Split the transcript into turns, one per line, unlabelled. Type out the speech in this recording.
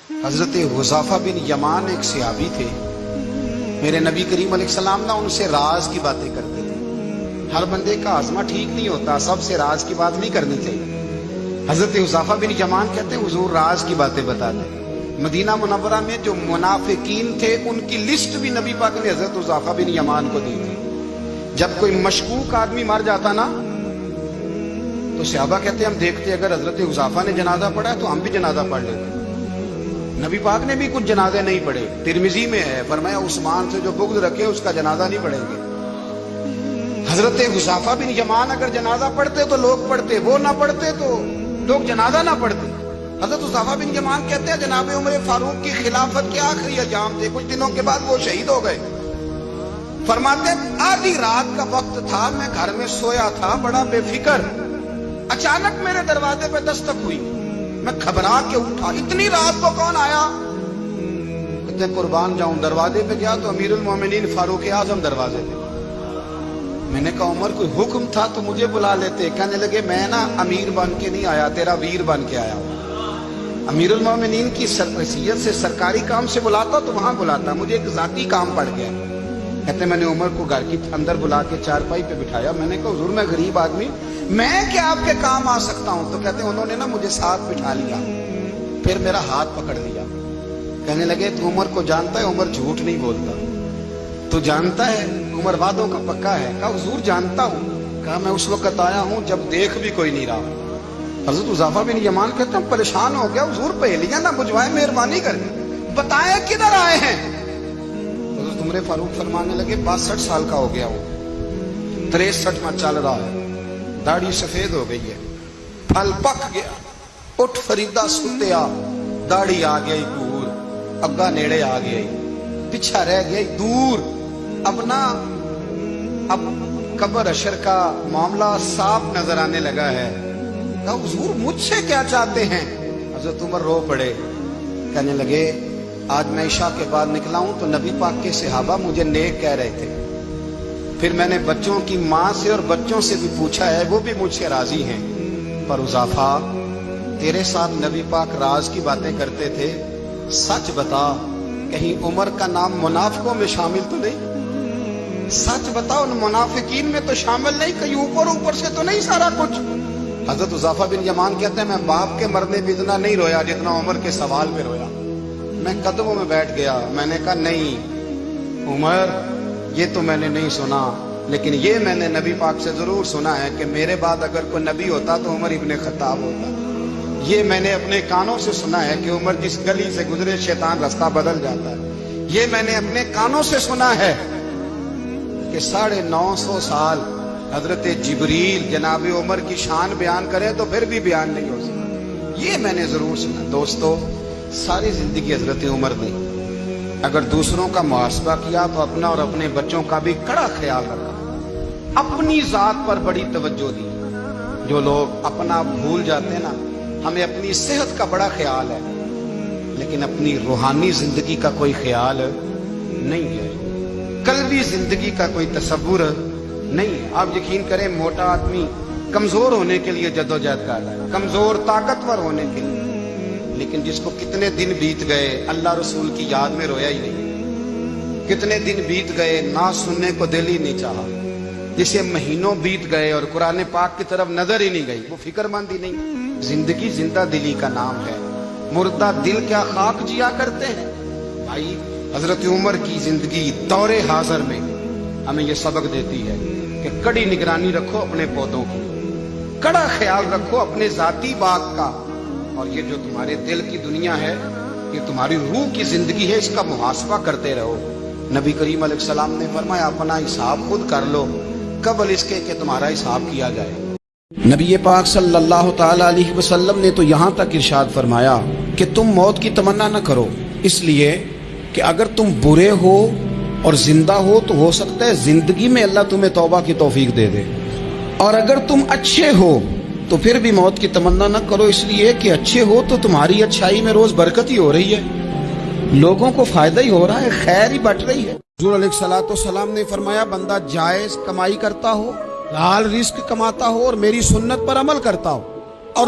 حضرت حذیفہ بن یمان ایک صحابی تھے، میرے نبی کریم علیہ السلام نا ان سے راز کی باتیں کرتے تھے۔ ہر بندے کا ہاضمہ ٹھیک نہیں ہوتا، سب سے راز کی بات نہیں کرنی چاہیے۔ حضرت حذیفہ بن یمان کہتے ہیں حضور راز کی باتیں بتاتے ہیں۔ مدینہ منورہ میں جو منافقین تھے ان کی لسٹ بھی نبی پاک نے حضرت حذیفہ بن یمان کو دی تھی۔ جب کوئی مشکوک آدمی مر جاتا نا تو صحابہ کہتے ہیں ہم دیکھتے اگر حضرت حذیفہ نے جنازہ پڑھا ہے تو ہم بھی جنازہ پڑھ لیتے۔ نبی پاک نے بھی کچھ جنازے نہیں پڑھے، ترمذی میں ہے، فرمایا عثمان سے جو بغض رکھے اس کا جنازہ نہیں پڑھیں گے۔ حضرت حذیفہ بن یمان اگر جنازہ پڑھتے تو لوگ پڑھتے، وہ نہ پڑھتے تو لوگ جنازہ نہ پڑھتے۔ حضرت حذیفہ بن یمان کہتے ہیں جناب عمر فاروق کی خلافت کے آخری ایام تھے، کچھ دنوں کے بعد وہ شہید ہو گئے۔ فرماتے آدھی رات کا وقت تھا، میں گھر میں سویا تھا بڑا بے فکر، اچانک میرے دروازے پہ دستک ہوئی، میں گھبرا کے اٹھا، اتنی رات کو کون آیا؟ کہتے قربان جاؤں، دروازے پہ گیا تو امیر المومنین فاروق اعظم دروازے پہ۔ میں نے کہا عمر کوئی حکم تھا تو مجھے بلا لیتے۔ کہنے لگے میں نا امیر بن کے نہیں آیا، تیرا ویر بن کے آیا ہوں۔ امیر المومنین کی حیثیت سے سرکاری کام سے بلاتا تو وہاں بلاتا، مجھے ایک ذاتی کام پڑ گیا۔ کہتے میں نے عمر کو گھر کی اندر بلا کے چارپائی پہ بٹھایا، میں نے کہا حضور میں غریب آدمی، میں کیا آپ کے کام آ سکتا ہوں؟ تو کہتے ہیں انہوں نے نا مجھے ساتھ بٹھا لیا، پھر میرا ہاتھ پکڑ لیا، کہنے لگے تو عمر کو جانتا ہے؟ عمر جھوٹ نہیں بولتا، تو جانتا ہے عمر وعدوں کا پکا ہے؟ کہا حضور جانتا ہوں۔ کہا میں اس وقت آیا ہوں جب دیکھ بھی کوئی نہیں رہا۔ حضرت حذیفہ بن یمان کہتے ہیں پریشان ہو گیا، حضور پہلیاں نہ بجھوائے، مہربانی کر بتائیں کدھر آئے ہیں؟ حضرت عمر فاروق فرمانے لگے 62 سال کا ہو گیا ہوں، 63 میں چل رہا ہے، داڑھی سفید ہو گئی ہے، پھل پک گیا، اٹھ فریدہ ستیا، داڑھی آ گئی دور، اگا نیڑے آ گئی، پیچھا رہ گئی دور، اب قبر حشر کا معاملہ صاف نظر آنے لگا ہے۔ کہا حضور مجھ سے کیا چاہتے ہیں؟ حضرت عمر رو پڑے، کہنے لگے آج میں عشاء کے بعد نکلا ہوں تو نبی پاک کے صحابہ مجھے نیک کہہ رہے تھے، پھر میں نے بچوں کی ماں سے اور بچوں سے بھی پوچھا ہے، وہ بھی مجھ سے راضی ہیں، پر حذیفہ تیرے ساتھ نبی پاک راز کی باتیں کرتے تھے، سچ بتا کہیں عمر کا نام منافقوں میں شامل تو نہیں؟ سچ بتا ان منافقین میں تو شامل نہیں، کہیں اوپر سے تو نہیں سارا کچھ؟ حضرت حذیفہ بن یمان کہتے ہیں میں باپ کے مرنے پہ اتنا نہیں رویا جتنا عمر کے سوال پہ رویا۔ میں قدموں میں بیٹھ گیا، میں نے کہا نہیں عمر یہ تو میں نے نہیں سنا، لیکن یہ میں نے نبی پاک سے ضرور سنا ہے کہ میرے بعد اگر کوئی نبی ہوتا تو عمر ابن خطاب ہوتا۔ یہ میں نے اپنے کانوں سے سنا ہے کہ عمر جس گلی سے گزرے شیطان رستہ بدل جاتا ہے۔ یہ میں نے اپنے کانوں سے سنا ہے کہ 950 سال حضرت جبریل جناب عمر کی شان بیان کرے تو پھر بھی بیان نہیں ہو سکتا۔ یہ میں نے ضرور سنا۔ دوستو ساری زندگی حضرت عمر نے اگر دوسروں کا محاسبہ کیا تو اپنا اور اپنے بچوں کا بھی کڑا خیال رکھا، اپنی ذات پر بڑی توجہ دی۔ جو لوگ اپنا بھول جاتے ہیں نا، ہمیں اپنی صحت کا بڑا خیال ہے لیکن اپنی روحانی زندگی کا کوئی خیال نہیں ہے، قلبی زندگی کا کوئی تصور نہیں ہے۔ آپ یقین کریں موٹا آدمی کمزور ہونے کے لیے جدوجہد کر رہا ہے، کمزور طاقتور ہونے کے لیے، لیکن جس کو کتنے دن بیت گئے اللہ رسول کی یاد میں رویا ہی نہیں، کتنے دن بیت گئے نہ سننے کو دل ہی نہیں چاہا، جسے مہینوں بیت گئے اور قرآن پاک کی طرف نظر ہی نہیں گئی، وہ فکر مند ہی نہیں۔ زندگی زندہ دلی کا نام ہے، مردہ دل کیا خاک جیا کرتے ہیں؟ بھائی حضرت عمر کی زندگی دور حاضر میں ہمیں یہ سبق دیتی ہے کہ کڑی نگرانی رکھو اپنے پودوں کی، کڑا خیال رکھو اپنے ذاتی باغ کا، اور یہ جو تمہارے دل کی دنیا ہے یہ تمہاری روح کی زندگی ہے، اس کا محاسبہ کرتے رہو۔ نبی کریم علیہ السلام نے فرمایا اپنا حساب خود کر لو قبل اس کے کہ تمہارا حساب کیا جائے۔ نبی پاک صلی اللہ تعالی علیہ وسلم نے تو یہاں تک ارشاد فرمایا کہ تم موت کی تمنا نہ کرو، اس لیے کہ اگر تم برے ہو اور زندہ ہو تو ہو سکتا ہے زندگی میں اللہ تمہیں توبہ کی توفیق دے دے، اور اگر تم اچھے ہو تو پھر بھی موت کی تمنا نہ کرو، اس لیے کہ اچھے ہو تو تمہاری اچھائی میں روز برکت ہی ہو رہی ہے، لوگوں کو فائدہ ہی ہو رہا ہے، خیر ہی بٹ رہی ہے۔ حضور علیہ الصلوۃ والسلام نے فرمایا بندہ جائز کمائی کرتا ہو، حلال رزق کماتا ہو اور میری سنت پر عمل کرتا ہو، اور